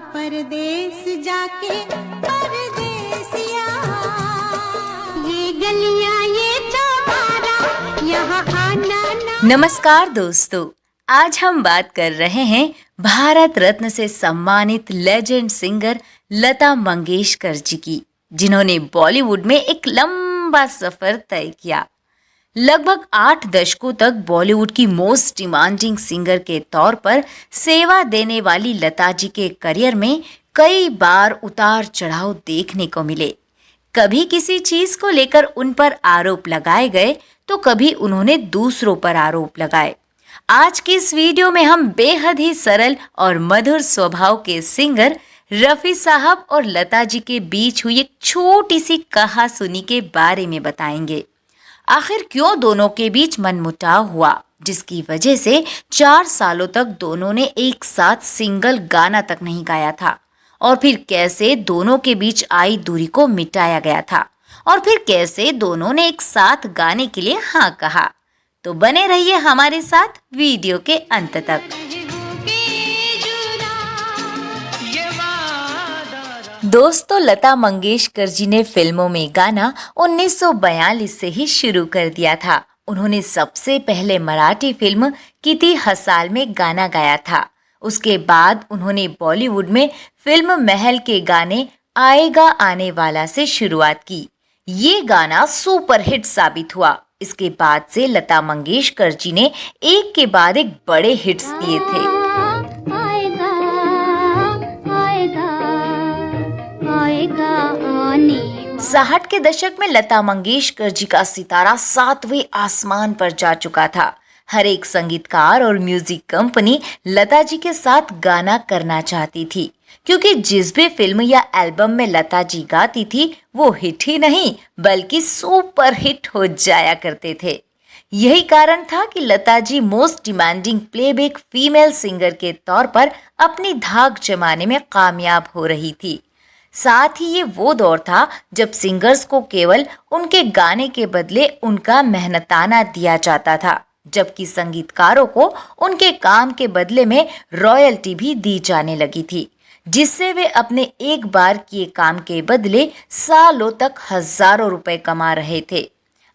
परदेस जाके परदेसिया, ये गलियां ये चौबारा, यहाँ आना ना। नमस्कार दोस्तों, आज हम बात कर रहे हैं भारत रत्न से सम्मानित लेजेंड सिंगर लता मंगेशकर जी की, जिन्होंने बॉलीवुड में एक लंबा सफर तय किया। लगभग 8 दशकों तक बॉलीवुड की मोस्ट डिमांडिंग सिंगर के तौर पर सेवा देने वाली लता जी के करियर में कई बार उतार चढ़ाव देखने को मिले। कभी किसी चीज को लेकर उन पर आरोप लगाए गए तो कभी उन्होंने दूसरों पर आरोप लगाए। आज की इस वीडियो में हम बेहद ही सरल और मधुर स्वभाव के सिंगर रफी साहब और लता जी के बीच हुई एक छोटी सी कहासुनी के बारे में बताएंगे। आखिर क्यों दोनों के बीच मनमुटाव हुआ, जिसकी वजह से 4 सालों तक दोनों ने एक साथ सिंगल गाना तक नहीं गाया था, और फिर कैसे दोनों के बीच आई दूरी को मिटाया गया था, और फिर कैसे दोनों ने एक साथ गाने के लिए हाँ कहा। तो बने रहिए हमारे साथ वीडियो के अंत तक। दोस्तों, लता मंगेशकर जी ने फिल्मों में गाना 1942 से ही शुरू कर दिया था। उन्होंने सबसे पहले मराठी फिल्म किती हसाल में गाना गाया था। उसके बाद उन्होंने बॉलीवुड में फिल्म महल के गाने आएगा आने वाला से शुरुआत की। ये गाना सुपर हिट साबित हुआ। इसके बाद से लता मंगेशकर जी ने एक के बाद एक बड़े हिट्स दिए थे। 60 के दशक में लता मंगेशकर जी का सितारा 7वें आसमान पर जा चुका था। हर एक संगीतकार और म्यूजिक कंपनी लता जी के साथ गाना करना चाहती थी, क्योंकि जिस भी फिल्म या एल्बम में लता जी गाती थी वो हिट ही नहीं बल्कि सुपर हिट हो जाया करते थे। यही कारण था कि Lata ji most demanding playback female singer के तौर पर अपनी धाक जमाने में कामयाब हो रही थी। साथ ही ये वो दौर था जब सिंगर्स को केवल उनके गाने के बदले उनका मेहनताना दिया जाता था, जबकि संगीतकारों को उनके काम के बदले में रॉयल्टी भी दी जाने लगी थी, जिससे वे अपने एक बार किए काम के बदले सालों तक हजारों रुपए कमा रहे थे।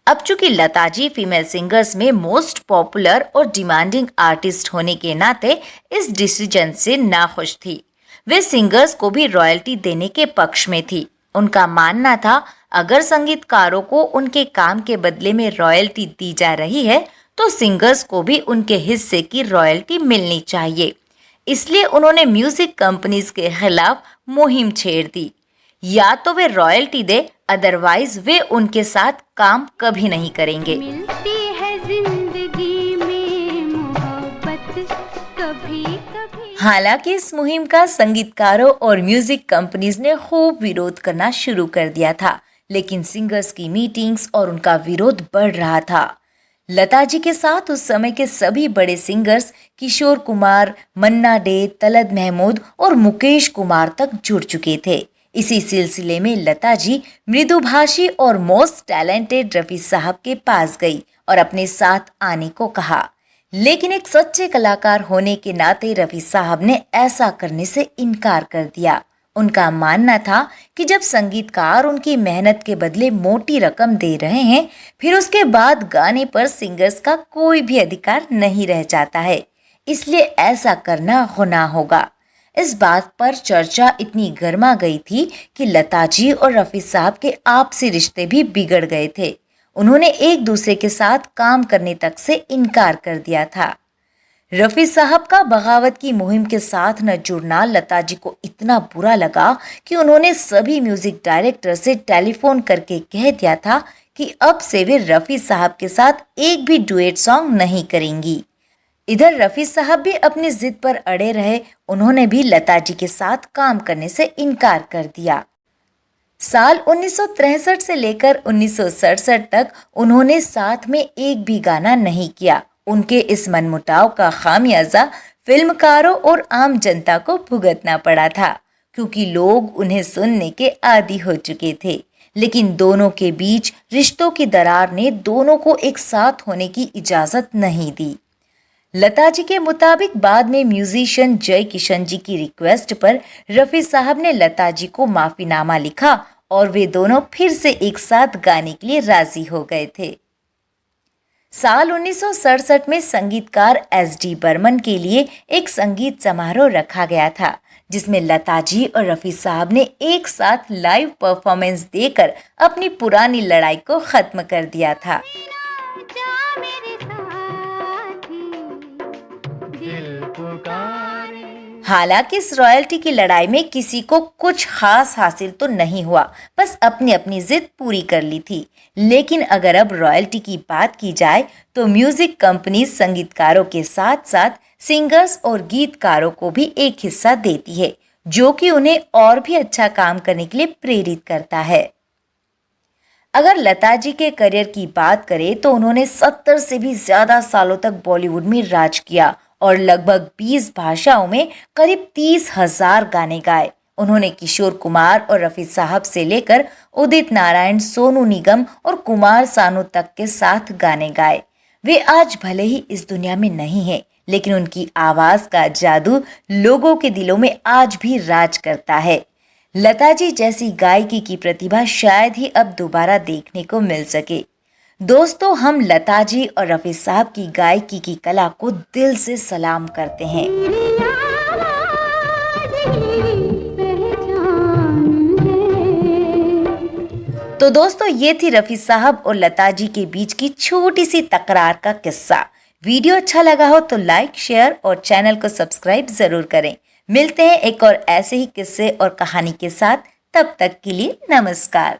अब चूंकि लता जी फीमेल सिंगर्स में मोस्ट पॉपुलर और डिमांडिंग आर्टिस्ट होने के नाते इस डिसीजन से नाखुश थी। वे सिंगर्स को भी रॉयल्टी देने के पक्ष में थी। उनका मानना था अगर संगीतकारों को उनके काम के बदले में रॉयल्टी दी जा रही है तो सिंगर्स को भी उनके हिस्से की रॉयल्टी मिलनी चाहिए। इसलिए उन्होंने म्यूजिक कंपनीज के खिलाफ मुहिम छेड़ दी। या तो वे रॉयल्टी दे, अदरवाइज वे उनके साथ काम कभी नहीं करेंगे। मिलती है जिंदगी में मोहब्बत कभी कभी। हालांकि इस मुहिम का संगीतकारों और म्यूजिक कंपनीज ने खूब विरोध करना शुरू कर दिया था, लेकिन सिंगर्स की मीटिंग्स और उनका विरोध बढ़ रहा था। लता जी के साथ उस समय के सभी बड़े सिंगर्स किशोर कुमार, मन्ना डे, तलत महमूद और मुकेश कुमार तक जुड़ चुके थे। इसी सिलसिले में लता जी मृदुभाषी और मोस्ट टैलेंटेड रफी साहब के पास गई और अपने साथ आने को कहा, लेकिन एक सच्चे कलाकार होने के नाते रफी साहब ने ऐसा करने से इनकार कर दिया। उनका मानना था कि जब संगीतकार उनकी मेहनत के बदले मोटी रकम दे रहे हैं, फिर उसके बाद गाने पर सिंगर्स का कोई भी अधिकार नहीं रह जाता है, इसलिए ऐसा करना गुनाह होगा। इस बात पर चर्चा इतनी गर्मा गई थी कि लता जी और रफी साहब के आपसी रिश्ते भी बिगड़ गए थे। उन्होंने एक दूसरे के साथ काम करने तक से इनकार कर दिया था। रफी साहब का बगावत की मुहिम के साथ न जुड़ना लता जी को इतना बुरा लगा कि उन्होंने सभी म्यूजिक डायरेक्टर से टेलीफोन करके कह दिया था कि अब से वे रफी साहब के साथ एक भी डुएट सॉन्ग नहीं करेंगी। इधर रफी साहब भी अपनी जिद पर अड़े रहे। उन्होंने भी लता जी के साथ काम करने से इनकार कर दिया। साल 1963 से लेकर 1967 तक उन्होंने साथ में एक भी गाना नहीं किया। उनके इस मनमुटाव का खामियाजा फिल्मकारों और आम जनता को भुगतना पड़ा था, क्योंकि लोग उन्हें सुनने के आदी हो चुके थे। लेकिन दोनों के बीच रिश्तों की दरार ने दोनों को एक साथ होने की इजाजत नहीं दी। लता जी के मुताबिक बाद में म्यूजिशियन जय किशन जी की रिक्वेस्ट पर रफी साहब ने लता जी को माफीनामा लिखा और वे दोनों फिर से एक साथ गाने के लिए राजी हो गए थे। साल 1967 में संगीतकार एस.डी. बर्मन के लिए एक संगीत समारोह रखा गया था, जिसमें लता जी और रफी साहब ने एक साथ लाइव परफॉर्मेंस देकर अपनी पुरानी लड़ाई को खत्म कर दिया था। जा मेरे साथी, दिल पुकारे। हालांकि इस रॉयल्टी की लड़ाई में किसी को कुछ खास हासिल तो नहीं हुआ, बस अपनी अपनी जिद पूरी कर ली थी। लेकिन अगर अब रॉयल्टी की बात की जाए तो म्यूजिक कंपनी संगीतकारों के साथ साथ सिंगर्स और गीतकारों को भी एक हिस्सा देती है, जो कि उन्हें और भी अच्छा काम करने के लिए प्रेरित करता है। अगर लता जी के करियर की बात करें तो उन्होंने 70 से भी ज्यादा सालों तक बॉलीवुड में राज किया और लगभग 20 भाषाओं में करीब 30,000 गाने गाए। उन्होंने किशोर कुमार और रफी साहब से लेकर उदित नारायण, सोनू निगम और कुमार सानू तक के साथ गाने गाए। वे आज भले ही इस दुनिया में नहीं हैं, लेकिन उनकी आवाज का जादू लोगों के दिलों में आज भी राज करता है। लता जी जैसी गायकी की प्रतिभा शायद ही अब दोबारा देखने को मिल सके। दोस्तों, हम लता जी और रफी साहब की गायकी की कला को दिल से सलाम करते हैं। तो दोस्तों, ये थी रफी साहब और लता जी के बीच की छोटी सी तकरार का किस्सा। वीडियो अच्छा लगा हो तो लाइक, शेयर और चैनल को सब्सक्राइब जरूर करें। मिलते हैं एक और ऐसे ही किस्से और कहानी के साथ। तब तक के लिए नमस्कार।